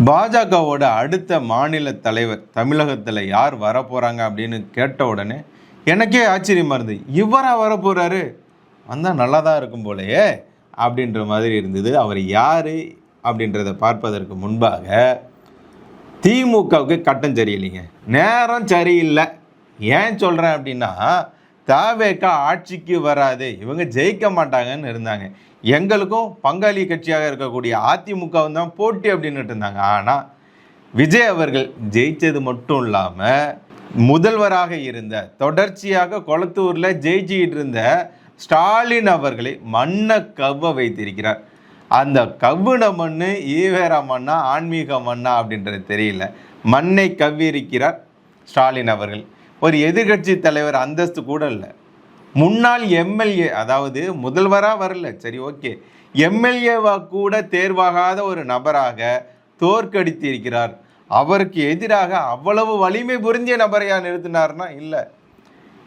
பாஜகவோட அடுத்த மாநில தலைவர் தமிழகத்தில் யார் வரப்போகிறாங்க அப்படின்னு கேட்ட உடனே எனக்கே ஆச்சரியமாக இருந்தது. இவராக வரப்போகிறாரு, வந்தால் நல்லா தான் இருக்கும் போலையே அப்படின்ற மாதிரி இருந்தது. அவர் யார் அப்படின்றத பார்ப்பதற்கு முன்பாக திமுகவுக்கு கட்டம் சரியில்லைங்க, நேரம் சரியில்லை. ஏன் சொல்கிறேன் அப்படின்னா, தவேக ஆட்சிக்கு வராது, இவங்க ஜெயிக்க மாட்டாங்கன்னு இருந்தாங்க. எங்களுக்கும் பங்காளி கட்சியாக இருக்கக்கூடிய அதிமுகவும் தான் போட்டி அப்படின்னுட்டு இருந்தாங்க. ஆனால் விஜய் அவர்கள் ஜெயித்தது மட்டும் இல்லாமல் முதல்வராக இருந்த தொடர்ச்சியாக கொளத்தூரில் ஜெயிச்சிக்கிட்டு இருந்த ஸ்டாலின் அவர்களை மண்ணை கவ்வ வைத்திருக்கிறார். அந்த கவ்வுன மண் ஈவேரா மண்ணா ஆன்மீக மண்ணா அப்படின்றது தெரியல, மண்ணை கவ்வி இருக்கிறார் ஸ்டாலின் அவர்கள். ஒரு எதிர்கட்சி தலைவர் அந்தஸ்து கூட இல்லை, முன்னாள் எம்எல்ஏ, அதாவது முதல்வராக வரல, சரி ஓகே, எம்எல்ஏவாக கூட தேர்வாகாத ஒரு நபராக தோற்கடித்து இருக்கிறார். அவருக்கு எதிராக அவ்வளவு வலிமை புரிஞ்சிய நபரையா நிறுத்தினார்னா இல்லை,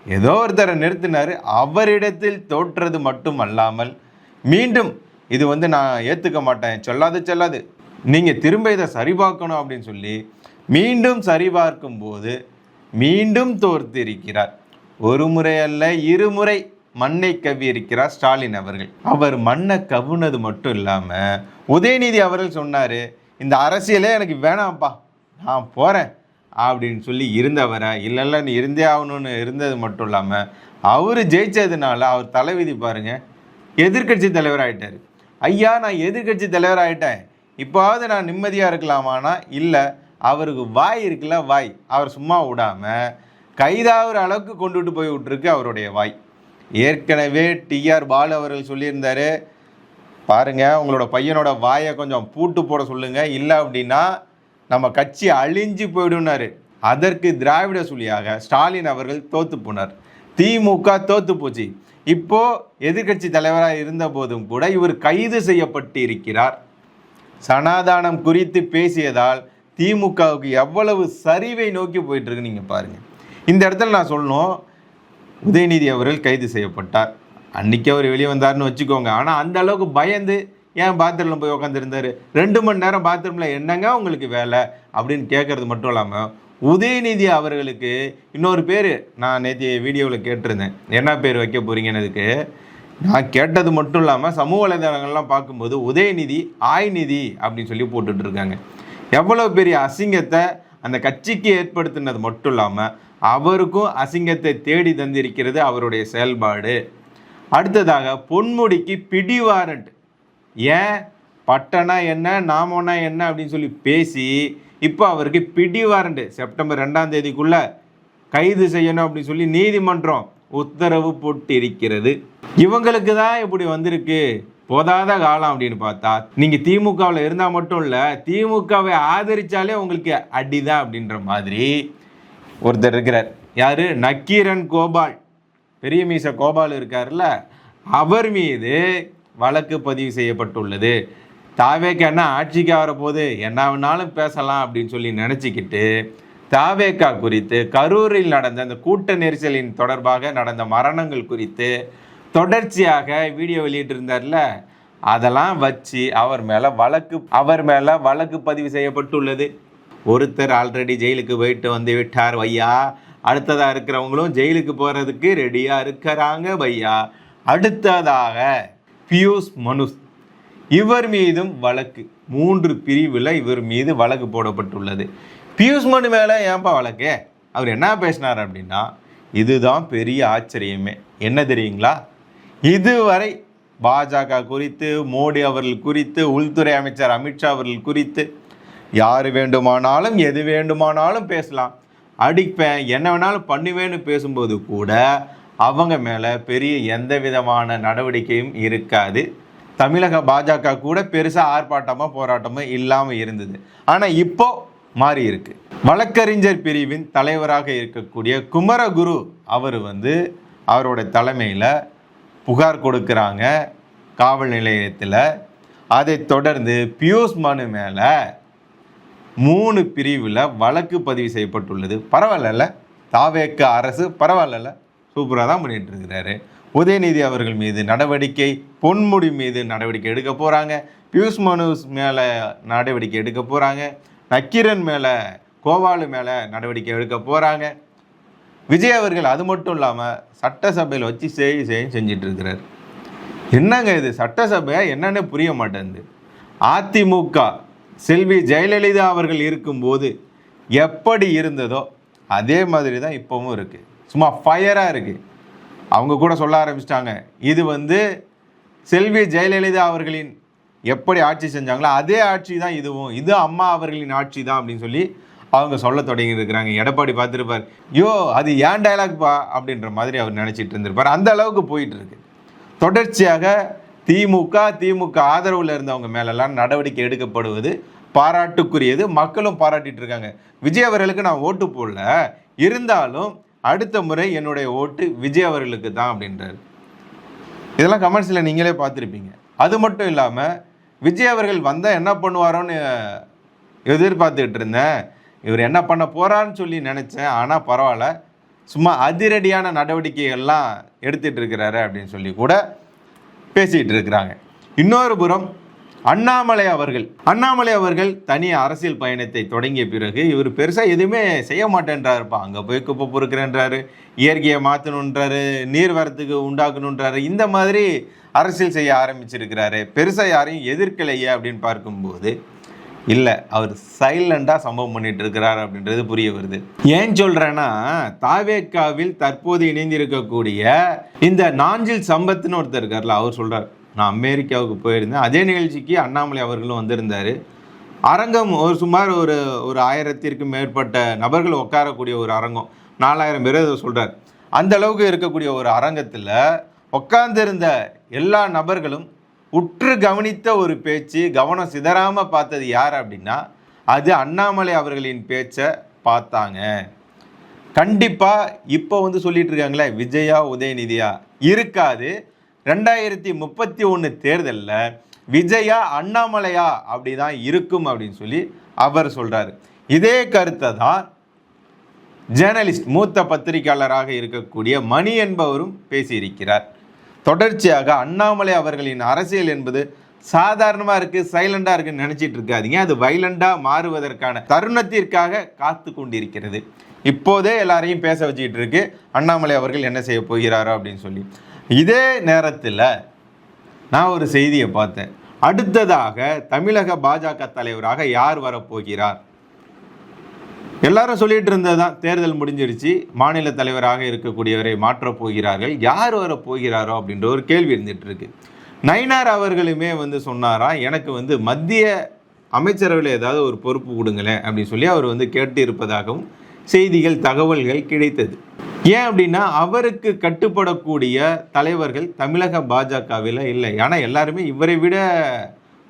ஏதோ ஒருத்தரை நிறுத்தினார். அவரிடத்தில் தோற்றது மட்டும் அல்லாமல் மீண்டும் இது நான் ஏற்றுக்க மாட்டேன், சொல்லாது நீங்கள் திரும்ப இதை சரிபார்க்கணும் அப்படின்னு சொல்லி மீண்டும் சரிபார்க்கும் போது மீண்டும் தோற்று இருக்கிறார். ஒரு முறை அல்ல, இருமுறை மண்ணை கவ்வி இருக்கிறார் ஸ்டாலின் அவர்கள். அவர் மண்ணை கவ்வுனது மட்டும் இல்லாமல் உதயநிதி அவர்கள் சொன்னார், இந்த அரசியலே எனக்கு வேணாம்ப்பா, நான் போகிறேன் அப்படின்னு சொல்லி இருந்தவரை இல்லை நீ இருந்தே ஆகணும்னு இருந்தது மட்டும் இல்லாமல் அவர் ஜெயிச்சதுனால அவர் தலைவிதி பாருங்கள், எதிர்கட்சி தலைவர் ஆகிட்டார். ஐயா நான் எதிர்கட்சி தலைவர் ஆகிட்டேன், இப்போவாவது நான் நிம்மதியாக இருக்கலாமானா இல்லை, அவருக்கு வாய் இருக்குல்ல, வாய் அவர் சும்மா விடாமல் கைதாகிற அளவுக்கு கொண்டுட்டு போய் விட்டுருக்கு அவருடைய வாய். ஏற்கனவே டிஆர் பாலு அவர்கள் சொல்லியிருந்தார், பாருங்கள் உங்களோட பையனோட வாயை கொஞ்சம் பூட்டு போட சொல்லுங்கள், இல்லை அப்படின்னா நம்ம கட்சி அழிஞ்சு போயிடுனாரு. அதற்கு திராவிட சொல்லியாக ஸ்டாலின் அவர்கள் தோற்று போனார், திமுக தோற்று போச்சு. இப்போது எதிர்கட்சி தலைவராக இருந்த போதும் கூட இவர் கைது செய்யப்பட்டு இருக்கிறார். சனாதானம் குறித்து பேசியதால் திமுகவுக்கு எவ்வளவு சரிவை நோக்கி போயிட்டுருக்கு நீங்கள் பாருங்கள். இந்த இடத்துல நான் சொல்லணும், உதயநிதி அவர்கள் கைது செய்யப்பட்டார், அன்றைக்கி அவர் வெளியே வந்தார்னு வச்சுக்கோங்க. ஆனால் அந்த அளவுக்கு பயந்து ஏன் பாத்ரூமில் போய் உட்காந்துருந்தார், 2 மணி நேரம் பாத்ரூமில் என்னங்க உங்களுக்கு வேலை அப்படின்னு கேட்குறது மட்டும் இல்லாமல் உதயநிதி அவர்களுக்கு இன்னொரு பேர் நான் நேற்று வீடியோவில் கேட்டிருந்தேன், என்ன பேர் வைக்க போகிறீங்கன்னதுக்கு நான் கேட்டது மட்டும் இல்லாமல் சமூக வலைதளங்கள்லாம் பார்க்கும்போது உதயநிதி ஆய்நிதி அப்படின்னு சொல்லி போட்டுட்ருக்காங்க. எவ்வளோ பெரிய அசிங்கத்தை அந்த கட்சிக்கு ஏற்படுத்தினது மட்டும் இல்லாமல் அவருக்கும் அசிங்கத்தை தேடி தந்திருக்கிறது அவருடைய செயல்பாடு. அடுத்ததாக பொன்முடிக்கு பிடி வாரண்ட், ஏன் பட்டனா என்ன நாமனா என்ன அப்படின்னு சொல்லி பேசி இப்போ அவருக்கு பிடி வாரண்ட் செப்டம்பர் 2ஆம் தேதிக்குள்ளே கைது செய்யணும் அப்படின்னு சொல்லி நீதிமன்றம் உத்தரவு போட்டு இருக்கிறது. இவங்களுக்கு தான் இப்படி வந்திருக்கு போதாத காலம் அப்படின்னு பார்த்தா, நீங்கள் திமுகவில் இருந்தால் மட்டும் இல்லை, திமுகவை ஆதரித்தாலே உங்களுக்கு அடிதான் அப்படின்ற மாதிரி ஒருத்தர் இருக்கிறார். யார்? நக்கீரன் கோபால், பெரிய மீச கோபால் இருக்கார்ல, அவர் மீது வழக்கு பதிவு செய்யப்பட்டுள்ளது. தவேக ஆட்சிக்கு வரப்போது என்ன வேணாலும் பேசலாம் அப்படின்னு சொல்லி நினச்சிக்கிட்டு தவேக குறித்து கரூரில் நடந்த அந்த கூட்ட நெரிசலின் தொடர்பாக நடந்த மரணங்கள் குறித்து தொடர்ச்சியாக வீடியோ வெளியிட்டிருந்தார்ல, அதெல்லாம் வச்சு அவர் மேலே வழக்கு பதிவு செய்யப்பட்டுள்ளது. ஒருத்தர் ஆல்ரெடி ஜெயிலுக்கு போயிட்டு வந்து விட்டார் வையா, அடுத்ததாக இருக்கிறவங்களும் ஜெயிலுக்கு போகிறதுக்கு ரெடியாக இருக்கிறாங்க வையா. அடுத்ததாக பியூஷ் மனு, இவர் மீதும் வழக்கு, 3 பிரிவில் இவர் மீது வழக்கு போடப்பட்டுள்ளது. பியூஷ் மனு மேலே ஏன்பா வழக்கு, அவர் என்ன பேசினார் அப்படின்னா, இதுதான் பெரிய ஆச்சரியமே. என்ன தெரியுங்களா, இதுவரை பாஜக குறித்து, மோடி அவர்கள் குறித்து, உள்துறை அமைச்சர் அமித்ஷா அவர்கள் குறித்து யார் வேண்டுமானாலும் எது வேண்டுமானாலும் பேசலாம், அடிப்பேன், என்ன வேணாலும் பண்ணுவேன்னு பேசும்போது கூட அவங்க மேலே பெரிய எந்த விதமான நடவடிக்கையும் இருக்காது. தமிழக பாஜக கூட பெருசாக ஆர்ப்பாட்டமாக போராட்டமாக இல்லாமல் இருந்தது. ஆனால் இப்போ மாறி இருக்கு. வழக்கறிஞர் பிரிவின் தலைவராக இருக்கக்கூடிய குமரகுரு அவர் அவரோட தலைமையில் புகார் கொடுக்குறாங்க காவல் நிலையத்தில். அதை தொடர்ந்து பியூஷ் மனு மேலே 3 பிரிவில் வழக்கு பதிவு செய்யப்பட்டுள்ளது. பரவாயில்ல, தவேக அரசு பரவாயில்ல, சூப்பராக தான் பண்ணிட்டு இருக்கிறாரு. உதயநிதி அவர்கள் மீது நடவடிக்கை, பொன்முடி மீது நடவடிக்கை எடுக்க போகிறாங்க, பியூஷ் மனு மேலே நடவடிக்கை எடுக்க போகிறாங்க, நக்கீரன் மேலே, கோவாலு மேலே நடவடிக்கை எடுக்க போகிறாங்க. விஜய் அவர்கள் அது மட்டும் இல்லாமல் சட்டசபையில் வச்சு செஞ்சிட்டு இருக்கிறார். என்னங்க இது சட்டசபையா என்னன்னு புரிய மாட்டேங்குது. அதிமுக செல்வி ஜெயலலிதா அவர்கள் இருக்கும்போது எப்படி இருந்ததோ அதே மாதிரி தான் இப்போவும் இருக்குது. சும்மா ஃபயராக இருக்குது. அவங்க கூட சொல்ல ஆரம்பிச்சிட்டாங்க, இது செல்வி ஜெயலலிதா அவர்களின் எப்படி ஆட்சி செஞ்சாங்களோ அதே ஆட்சி தான் இதுவும், இது அம்மா அவர்களின் ஆட்சி தான் அப்படின்னு சொல்லி அவங்க சொல்ல தொடங்கி இருக்கிறாங்க. எடப்பாடி பார்த்துருப்பார், யோ அது ஏன் டைலாக்பா அப்படின்ற மாதிரி அவர் நினச்சிட்டு இருந்திருப்பார். அந்த அளவுக்கு போயிட்டு இருக்கு. தொடர்ச்சியாக திமுக ஆதரவில் இருந்தவங்க மேலெல்லாம் நடவடிக்கை எடுக்கப்படுவது பாராட்டுக்குரியது. மக்களும் பாராட்டிட்டு இருக்காங்க. விஜய் அவர்களுக்கு நான் ஓட்டு போடல, இருந்தாலும் அடுத்த முறை என்னுடைய ஓட்டு விஜய் அவர்களுக்கு தான் அப்படின்றாரு. இதெல்லாம் கமெண்ட்ஸில் நீங்களே பார்த்துருப்பீங்க. அது மட்டும் இல்லாமல் விஜய் அவர்கள் வந்தால் என்ன பண்ணுவாரோன்னு எதிர்பார்த்துக்கிட்டு இருந்தேன், இவர் என்ன பண்ண போகிறான்னு சொல்லி நினச்சேன், ஆனால் பரவாயில்ல, சும்மா அதிரடியான நடவடிக்கைகள்லாம் எடுத்துகிட்டு இருக்கிறாரு அப்படின்னு சொல்லி கூட பேசிகிட்டு இருக்கிறாங்க. இன்னொரு புறம் அண்ணாமலை அவர்கள் தனி அரசியல் பயணத்தை தொடங்கிய பிறகு இவர் பெருசாக எதுவுமே செய்ய மாட்டேன்றாருப்பா. அங்கே போய் குப்பை பொறுக்கிறேன்றாரு, இயற்கையை மாற்றணுன்றாரு, நீர்வரத்துக்கு உண்டாக்கணுன்றாரு, இந்த மாதிரி அரசியல் செய்ய ஆரம்பிச்சிருக்கிறாரு. பெருசாக யாரையும் எதிர்க்கலையே அப்படின்னு பார்க்கும்போது இல்லை, அவர் சைலண்டாக சம்பவம் பண்ணிட்டு இருக்கிறார் அப்படின்றது புரிய வருது. ஏன் சொல்கிறேன்னா, தாவேக்காவில் தற்போது இணைந்திருக்கக்கூடிய இந்த நாஞ்சில் சம்பத்னு ஒருத்தர் இருக்கார்ல, அவர் சொல்கிறார், நான் அமெரிக்காவுக்கு போயிருந்தேன், அதே நிகழ்ச்சிக்கு அண்ணாமலை அவர்களும் வந்திருந்தார். அரங்கம் சுமார் ஒரு 1000த்திற்கும் மேற்பட்ட நபர்கள் உட்காரக்கூடிய ஒரு அரங்கம், 4000 பேர் அதை சொல்கிறார். அந்த அளவுக்கு இருக்கக்கூடிய ஒரு அரங்கத்தில் உட்கார்ந்திருந்த எல்லா நபர்களும் உற்று கவனித்த ஒரு பேச்சு, கவனம் சிதறாமல் பார்த்தது யார் அப்படின்னா அது அண்ணாமலை அவர்களின் பேச்சை பார்த்தாங்க. கண்டிப்பாக இப்போ சொல்லிட்டு இருக்காங்களே விஜயா உதயநிதியா இருக்காது, 2031 தேர்தலில் விஜயா அண்ணாமலையா அப்படி தான் இருக்கும் அப்படின்னு சொல்லி அவர் சொல்கிறார். இதே கருத்தை தான் ஜேர்னலிஸ்ட் மூத்த பத்திரிகையாளராக இருக்கக்கூடிய மணி என்பவரும் பேசியிருக்கிறார். தொடர்ச்சியாக அண்ணாமலை அவர்களின் அரசியல் என்பது சாதாரணமாக இருக்குது, சைலண்டாக இருக்குன்னு நினச்சிட்டு இருக்காதீங்க. அது வைலண்டாக மாறுவதற்கான தருணத்திற்காக காத்து கொண்டிருக்கிறது. இப்போதே எல்லாரையும் பேச வச்சுக்கிட்டு இருக்கு அண்ணாமலை அவர்கள் என்ன செய்ய போகிறாரோ அப்படின்னு சொல்லி. இதே நேரத்தில் நான் ஒரு செய்தியை பார்த்தேன். அடுத்ததாக தமிழக பாஜக தலைவராக யார் வரப்போகிறார்? எல்லாரும் சொல்லிட்டு இருந்தது தான், தேர்தல் முடிஞ்சிருச்சு, மாநில தலைவராக இருக்கக்கூடியவரை மாற்றப் போகிறார்கள், யார் வர போகிறாரோ அப்படின்ற ஒரு கேள்வி இருந்துட்டு இருக்கு. நயினார் அவர்களுமே சொன்னாராம், எனக்கு மத்திய அமைச்சரவையில் ஏதாவது ஒரு பொறுப்பு கொடுங்களேன் அப்படின்னு சொல்லி அவர் கேட்டு இருப்பதாகவும் செய்திகள் தகவல்கள் கிடைத்தது. ஏன் அப்படின்னா அவருக்கு கட்டுப்படக்கூடிய தலைவர்கள் தமிழக பாஜகவில் இல்லை. ஆனால் எல்லாருமே இவரை விட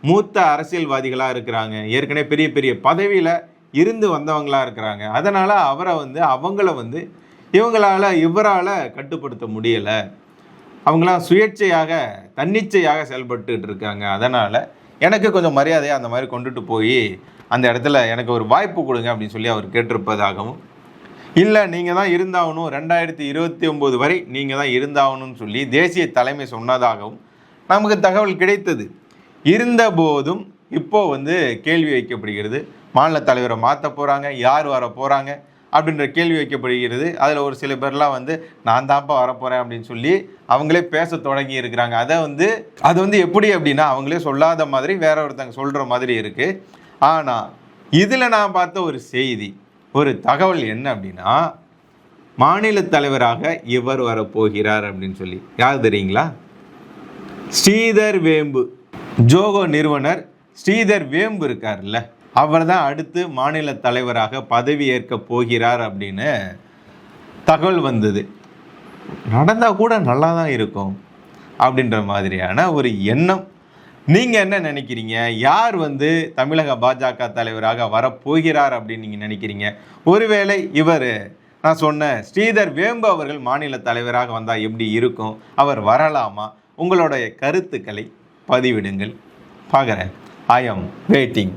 மூத்த அரசியல்வாதிகளாக இருக்கிறாங்க, ஏற்கனவே பெரிய பெரிய பதவியில் இருந்து வந்தவங்களா இருக்கிறாங்க. அதனால் அவரை அவங்கள இவரால் கட்டுப்படுத்த முடியலை. அவங்களாம் சுயேட்சையாக தன்னிச்சையாக செயல்பட்டு இருக்காங்க. அதனால் எனக்கு கொஞ்சம் மரியாதையாக அந்த மாதிரி கொண்டுட்டு போய் அந்த இடத்துல எனக்கு ஒரு வாய்ப்பு கொடுங்க அப்படின்னு சொல்லி அவர் கேட்டிருப்பதாகவும், இல்லை நீங்கள் தான் இருந்தாகணும், 2029 வரை நீங்கள் தான் இருந்தாகணும்னு சொல்லி தேசிய தலைமை சொன்னதாகவும் நமக்கு தகவல் கிடைத்தது. இருந்தபோதும் இப்போது கேள்வி வைக்கப்படுகிறது, மாநில தலைவரை மாற்ற போகிறாங்க, யார் வர போகிறாங்க அப்படின்ற கேள்வி வைக்கப்படுகிறது. அதில் ஒரு சில பேர்லாம் நான் தான்ப்பா வரப்போகிறேன் அப்படின்னு சொல்லி அவங்களே பேச தொடங்கி இருக்கிறாங்க. அது எப்படி அப்படின்னா அவங்களே சொல்லாத மாதிரி வேற ஒருத்தங்க சொல்கிற மாதிரி இருக்குது. ஆனால் இதில் நான் பார்த்த ஒரு செய்தி, ஒரு தகவல் என்ன அப்படின்னா, மாநில தலைவராக இவர் வரப்போகிறார் அப்படின்னு சொல்லி. யார் தெரியுங்களா? ஸ்ரீதர் வேம்பு, ஜோகோ நிறுவனர் ஸ்ரீதர் வேம்பு இருக்கார்ல, அவர் தான் அடுத்து மாநில தலைவராக பதவி ஏற்க போகிறார் அப்படின்னு தகவல் வந்தது. நடந்தால் கூட நல்லா தான் இருக்கும் அப்படின்ற மாதிரியான ஒரு எண்ணம். நீங்கள் என்ன நினைக்கிறீங்க? யார் தமிழக பாஜக தலைவராக வரப்போகிறார் அப்படின்னு நீங்கள் நினைக்கிறீங்க? ஒருவேளை இவர் நான் சொன்ன ஸ்ரீதர் வேம்பு அவர்கள் மாநில தலைவராக வந்தால் எப்படி இருக்கும்? அவர் வரலாமா? உங்களுடைய கருத்துக்களை பதிவிடுங்கள். பார்க்குறேன். I am waiting.